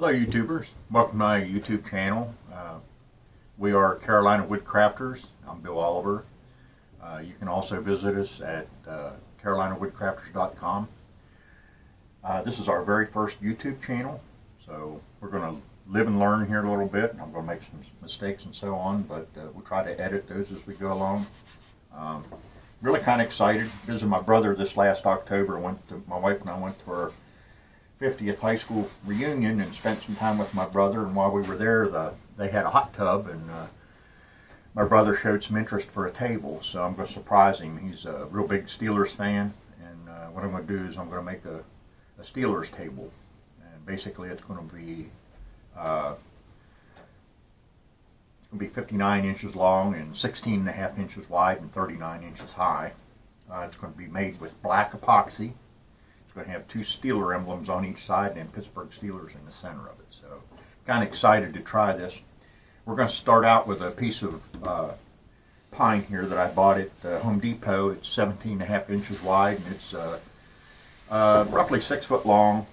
Hello YouTubers, welcome to my YouTube channel. We are Carolina Woodcrafters. I'm Bill Oliver. You can also visit us at carolinawoodcrafters.com. This is our very first YouTube channel, so we're going to live and learn here a little bit. I'm going to make some mistakes and so on, but we'll try to edit those as we go along. Really kind of excited. Visited my brother this last October. My wife and I went to our 50th high school reunion and spent some time with my brother, and while we were there they had a hot tub, and my brother showed some interest for a table, so I'm going to surprise him. He's a real big Steelers fan, and what I'm going to do is I'm going to make a Steelers table, and basically it's going to be 59 inches long and 16.5 inches wide and 39 inches high. It's going to be made with black epoxy. It's going to have two Steeler emblems on each side and then Pittsburgh Steelers in the center of it. So kind of excited to try this. We're going to start out with a piece of pine here that I bought at Home Depot. It's 17.5 inches wide and it's roughly 6 foot long.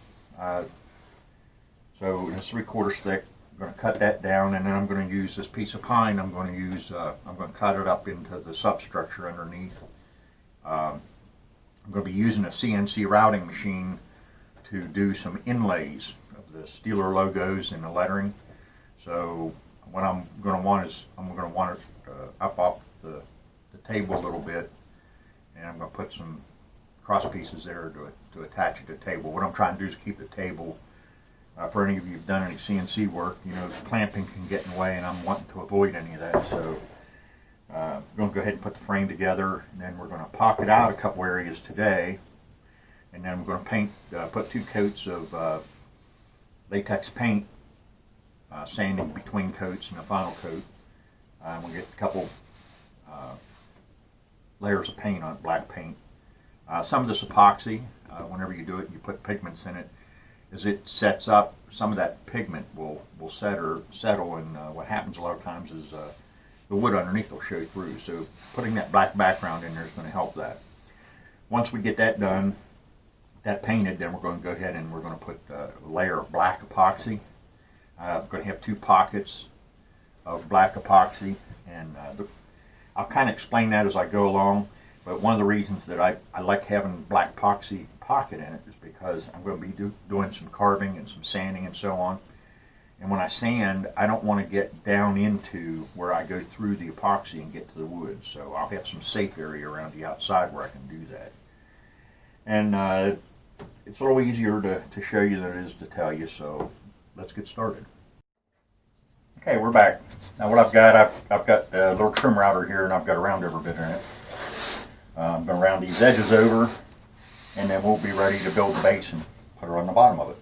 So it's 3/4 thick. I'm going to cut that down, and then I'm going to use this piece of pine. I'm going to cut it up into the substructure underneath. I'm going to be using a CNC routing machine to do some inlays of the Steeler logos and the lettering. So what I'm going to want is I'm going to want it up off the table a little bit, and I'm going to put some cross pieces there to attach it to the table. What I'm trying to do is keep the table, for any of you who've done any CNC work, you know, clamping can get in the way, and I'm wanting to avoid any of that. So I'm going to go ahead and put the frame together, and then we're going to pocket out a couple areas today, and then I'm going to put 2 coats of latex paint, sanding between coats and the final coat. We'll get a couple layers of paint on it, black paint. Some of this epoxy, whenever you do it, you put pigments in it. As it sets up, some of that pigment will settle, and what happens a lot of times is the wood underneath will show through. So putting that black background in there is going to help that. Once we get that done, that painted, then we're going to go ahead and we're going to put a layer of black epoxy. I'm going to have 2 pockets of black epoxy, and I'll kind of explain that as I go along. But one of the reasons that I like having black epoxy pocket in it is because I'm going to be doing some carving and some sanding and so on. And when I sand, I don't want to get down into where I go through the epoxy and get to the wood. So I'll have some safe area around the outside where I can do that. And it's a little easier to show you than it is to tell you, so let's get started. Okay, we're back. Now what I've got a little trim router here, and I've got a roundover bit in it. I'm going to round these edges over, and then we'll be ready to build the base and put her on the bottom of it.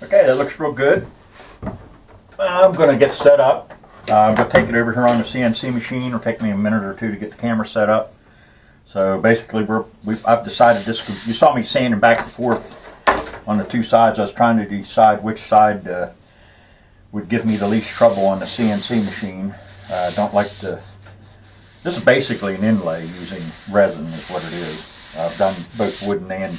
Okay, that looks real good. I'm going to get set up. I'm going to take it over here on the CNC machine. It'll take me a minute or 2 to get the camera set up. So basically, I've decided this. You saw me sanding back and forth on the 2 sides. I was trying to decide which side would give me the least trouble on the CNC machine. Don't like to. This is basically an inlay using resin, is what it is. I've done both wooden and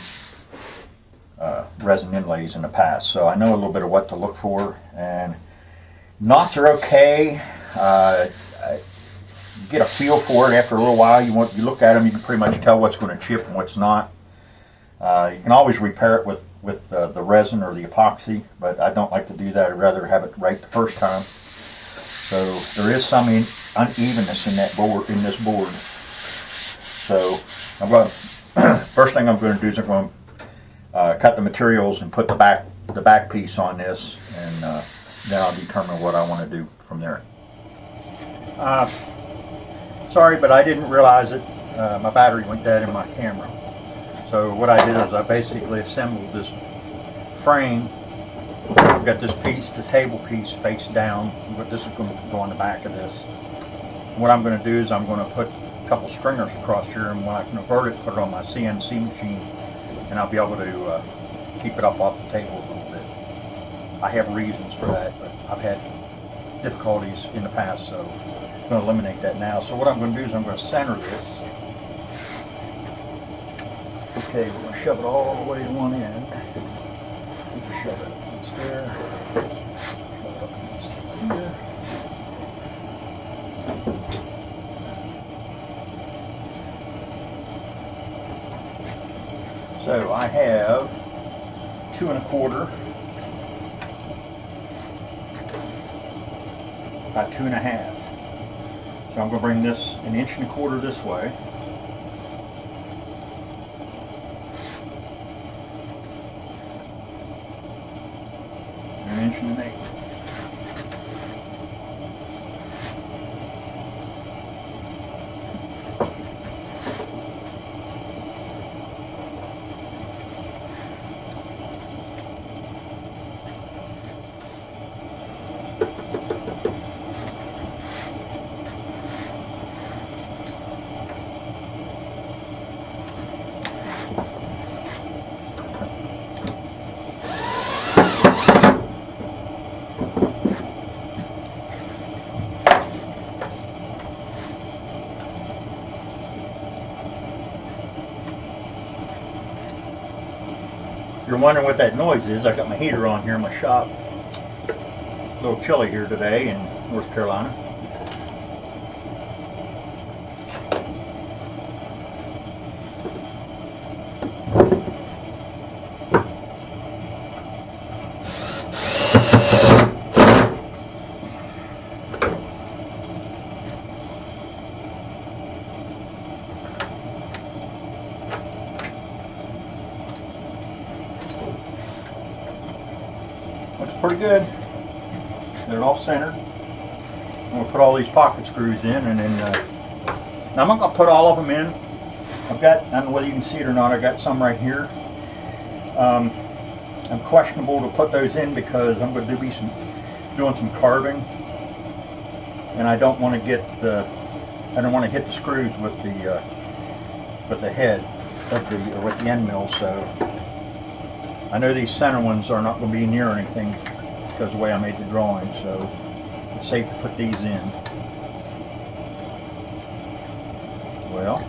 resin inlays in the past, so I know a little bit of what to look for. And knots are okay. You get a feel for it after a little while. You look at them, you can pretty much tell what's going to chip and what's not. You can always repair it with with the resin or the epoxy, but I don't like to do that. I'd rather have it right the first time. So there is some unevenness in that board, in this board. So I'm going to, first thing I'm going to do is I'm going to cut the materials and put the back piece on this, and then I'll determine what I want to do from there. Sorry, but I didn't realize it. My battery went dead in my camera. So what I did is I basically assembled this frame. I've got this piece, the table piece, face down, but this is going to go on the back of this. What I'm going to do is I'm going to put a couple stringers across here, and when I convert it, put it on my CNC machine, and I'll be able to keep it up off the table a little bit. I have reasons for that, but I've had difficulties in the past, so I'm going to eliminate that now. So what I'm going to do is I'm going to center this. Okay, we're going to shove it all the way to one end. Shove it against there. Shove it up against here. So I have 2 1/4 by 2 1/2. So I'm going to bring this 1 1/4 this way. An 1 1/8. You're wondering what that noise is. I got my heater on here in my shop. A little chilly here today in North Carolina. Looks pretty good. They're all centered. I'm going to put all these pocket screws in, and then now I'm not going to put all of them in. I've got, I don't know whether you can see it or not, I got some right here. I'm questionable to put those in because I'm going to be doing some carving, and I don't want to get I don't want to hit the screws with the head of or with the end mill. So I know these center ones are not going to be near anything because of the way I made the drawing, so it's safe to put these in. Well,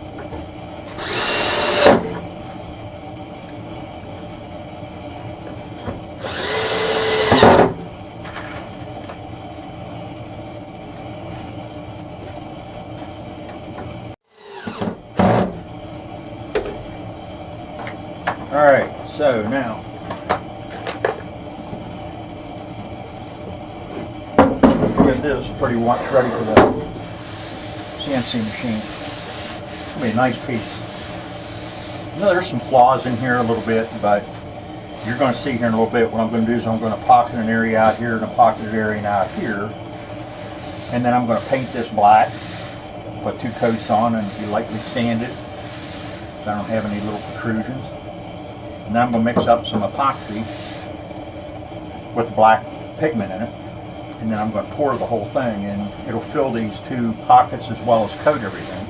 all right, so now this is pretty much ready for the CNC machine. It's going to be a nice piece. You know, there's some flaws in here a little bit, but you're going to see here in a little bit. What I'm going to do is I'm going to pocket an area out here and a pocketed area out here, and then I'm going to paint this black, put 2 coats on, and be lightly sanded so I don't have any little protrusions. And then I'm going to mix up some epoxy with black pigment in it. And then I'm going to pour the whole thing, and it'll fill these 2 pockets as well as coat everything.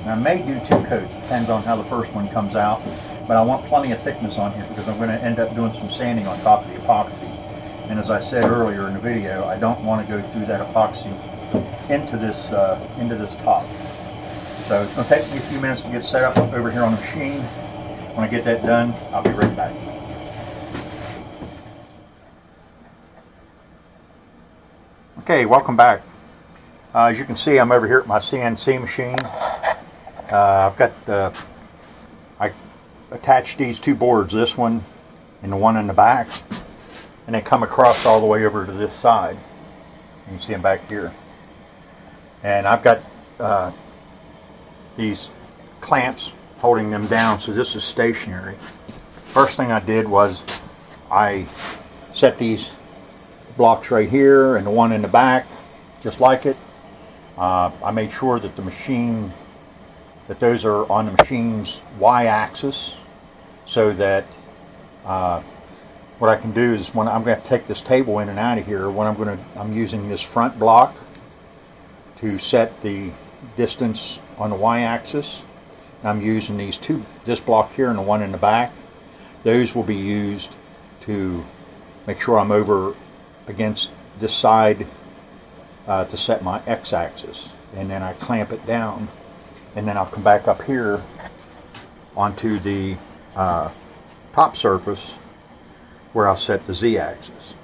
And I may do 2 coats, depends on how the first one comes out, but I want plenty of thickness on here because I'm going to end up doing some sanding on top of the epoxy. And as I said earlier in the video, I don't want to go through that epoxy into this top. So it's going to take me a few minutes to get set up over here on the machine. When I get that done, I'll be right back. Okay, welcome back. As you can see, I'm over here at my CNC machine. I attached these 2 boards, this one and the one in the back, and they come across all the way over to this side. You can see them back here. And I've got these clamps holding them down, so this is stationary. First thing I did was I set these blocks right here and the one in the back just like it. I made sure that those are on the machine's y-axis, so that what I can do is when I'm going to take this table in and out of here, I'm using this front block to set the distance on the y-axis. I'm using this block here and the one in the back. Those will be used to make sure I'm over against this side to set my x-axis, and then I clamp it down, and then I'll come back up here onto the top surface where I'll set the z-axis.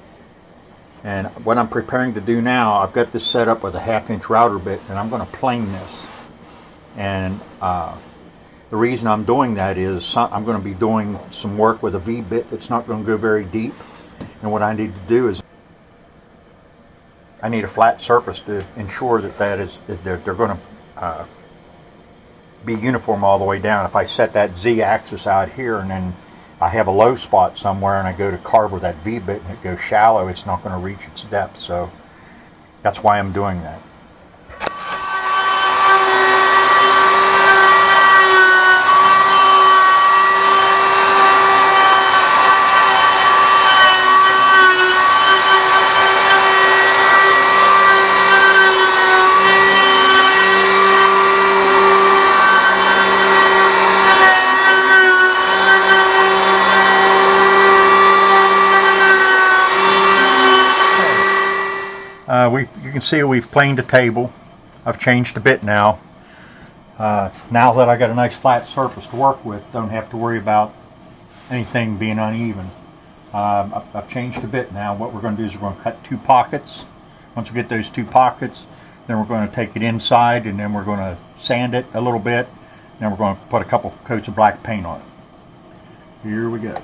And what I'm preparing to do now, I've got this set up with a 1/2-inch router bit, and I'm going to plane this. And the reason I'm doing that is I'm going to be doing some work with a V-bit that's not going to go very deep. And what I need to do is I need a flat surface to ensure that they're going to be uniform all the way down. If I set that z-axis out here and then I have a low spot somewhere and I go to carve with that V-bit and it goes shallow, it's not going to reach its depth. So that's why I'm doing that. You can see we've planed the table. I've changed a bit now. Now that I got a nice flat surface to work with, don't have to worry about anything being uneven. I've changed a bit now. What we're going to do is we're going to cut 2 pockets. Once we get those 2 pockets, then we're going to take it inside, and then we're going to sand it a little bit. And then we're going to put a couple coats of black paint on it. Here we go.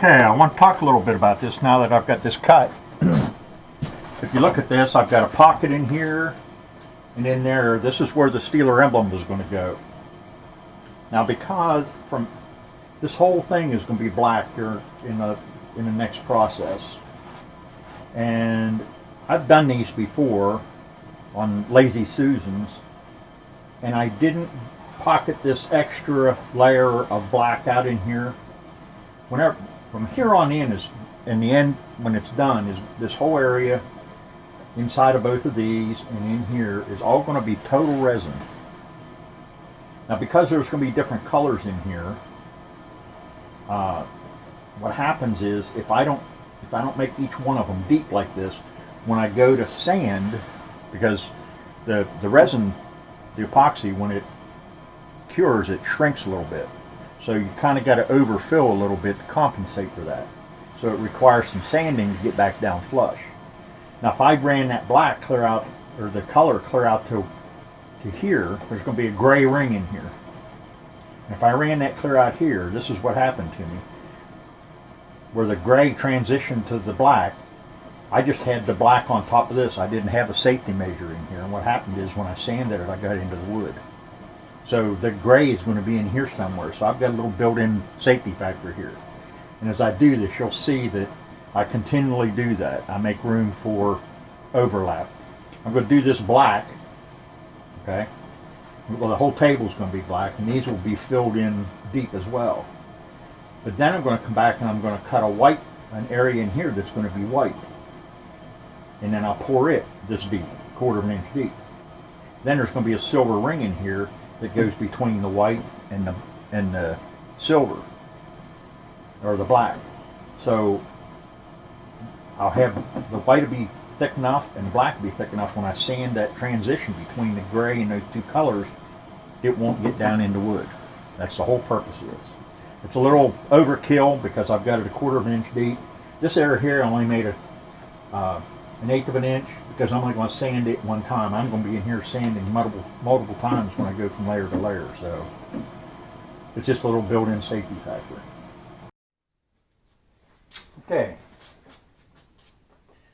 Okay, I want to talk a little bit about this now that I've got this cut. If you look at this, I've got a pocket in here, and in there, this is where the Steeler emblem is going to go. Now, because from this whole thing is going to be black here in the next process, and I've done these before on Lazy Susans, and I didn't pocket this extra layer of black out in here. Whenever from here on in the end when it's done, is this whole area inside of both of these and in here is all going to be total resin. Now, because there's going to be different colors in here, what happens is if I don't make each one of them deep like this, when I go to sand, because the resin, the epoxy, when it cures, it shrinks a little bit. So you kind of got to overfill a little bit to compensate for that. So it requires some sanding to get back down flush. Now, if I ran that black clear out, or the color clear out to here, there's going to be a gray ring in here. And if I ran that clear out here, this is what happened to me. Where the gray transitioned to the black, I just had the black on top of this. I didn't have a safety measure in here. And what happened is when I sanded it, I got into the wood. So the gray is going to be in here somewhere. So I've got a little built-in safety factor here. And as I do this, you'll see that I continually do that. I make room for overlap. I'm going to do this black. Okay. Well, the whole table is going to be black, and these will be filled in deep as well. But then I'm going to come back and I'm going to cut an area in here that's going to be white. And then I'll pour it this deep, 1/4 of an inch deep. Then there's going to be a silver ring in here that goes between the white and the silver, or the black. So I'll have the white to be thick enough and the black to be thick enough when I sand that transition between the gray and those two colors, it won't get down into wood. That's the whole purpose of this. It's a little overkill because I've got it 1/4 of an inch deep. This area here I only made an 1/8 of an inch because I'm only going to sand it one time. I'm going to be in here sanding multiple times when I go from layer to layer. So it's just a little built-in safety factor. Okay.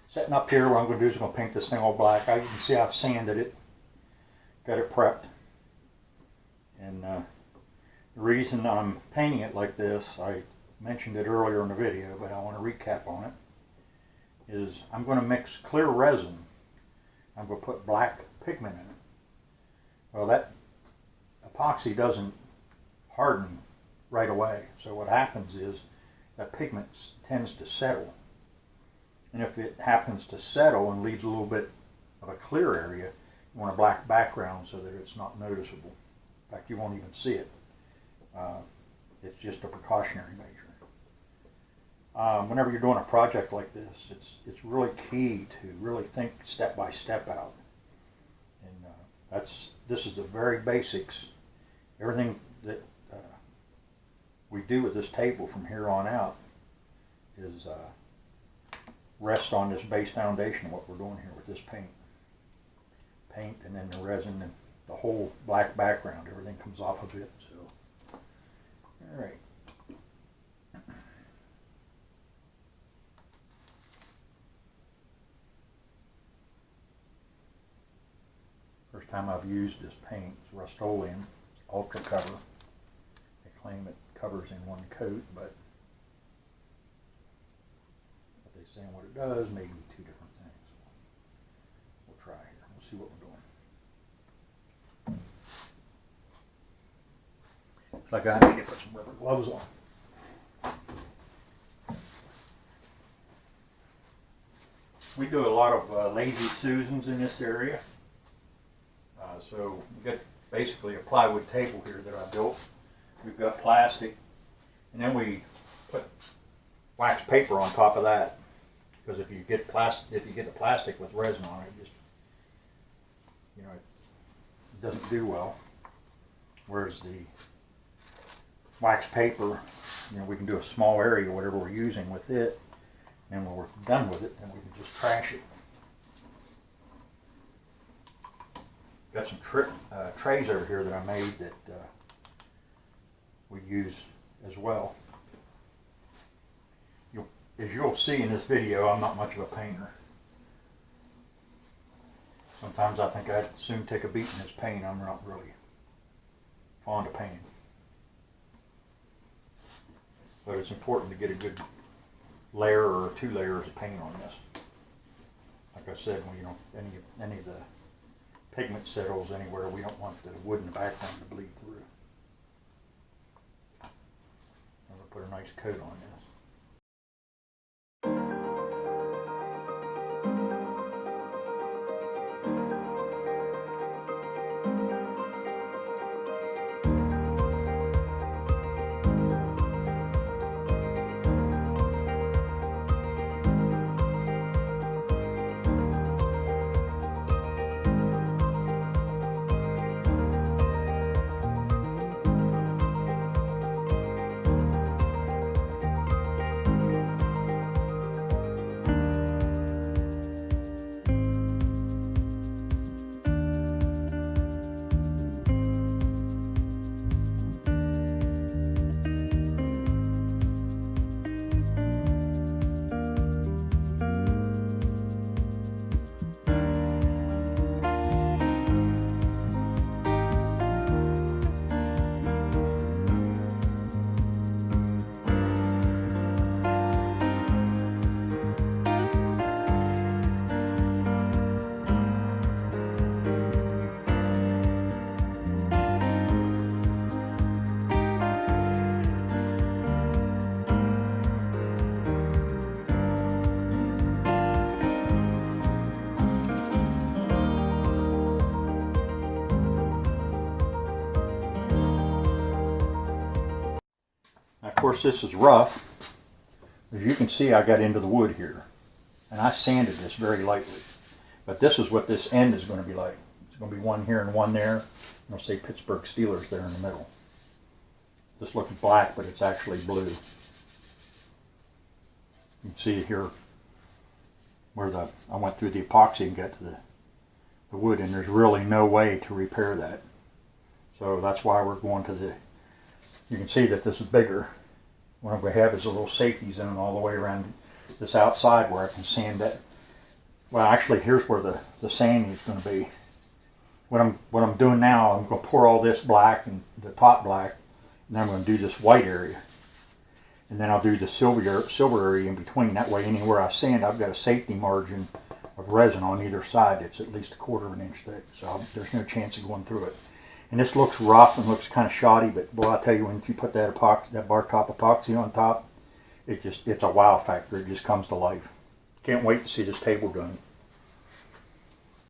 Setting up here, what I'm going to do is I'm going to paint this thing all black. You can see I've sanded it, got it prepped. And the reason I'm painting it like this, I mentioned it earlier in the video, but I want to recap on it, is I'm going to mix clear resin. I'm going to put black pigment in it. Well, that epoxy doesn't harden right away. So what happens is that pigment tends to settle. And if it happens to settle and leaves a little bit of a clear area, you want a black background so that it's not noticeable. In fact, you won't even see it. It's just a precautionary measure. Whenever you're doing a project like this, it's really key to really think step by step out. And this is the very basics. Everything that we do with this table from here on out is rest on this base foundation of what we're doing here with this paint. Paint and then the resin and the whole black background, everything comes off of it. So, all right. First time I've used this paint, it's Rust-Oleum Ultra Cover. They claim it covers in one coat, but what they say and what it does may be two different things. We'll try here. We'll see what we're doing. Looks like I need to put some rubber gloves on. We do a lot of Lazy Susans in this area. So we've got basically a plywood table here that I built. We've got plastic, and then we put wax paper on top of that. Because if you get the plastic with resin on it, it doesn't do well. Whereas the wax paper, we can do a small area, whatever we're using with it, and when we're done with it, then we can just trash it. Got some trays over here that I made that we use as well. as you'll see in this video, I'm not much of a painter. Sometimes I think I'd soon take a beat in this paint. I'm not really fond of painting. But it's important to get a good layer or 2 layers of paint on this. Like I said, when, you know, any of the pigment settles anywhere, we don't want the wood in the background to bleed through. I'm going to put a nice coat on this. Of course, this is rough. As you can see, I got into the wood here, and I sanded this very lightly. But this is what this end is going to be like. It's going to be one here and one there. And I'll say Pittsburgh Steelers there in the middle. This looks black, but it's actually blue. You can see here where I went through the epoxy and got to the wood, and there's really no way to repair that. So that's why we're going to the. You can see that this is bigger. What I'm going to have is a little safety zone all the way around this outside where I can sand that. Well, actually, here's where the sanding is going to be. What I'm doing now, I'm going to pour all this black and the top black, and then I'm going to do this white area, and then I'll do the silver area in between. That way, anywhere I sand, I've got a safety margin of resin on either side. It's at least 1/4 inch thick, so there's no chance of going through it. And this looks rough and looks kind of shoddy, but boy, I tell you, when you put that bar top epoxy on top, it's a wow factor. It just comes to life. Can't wait to see this table done.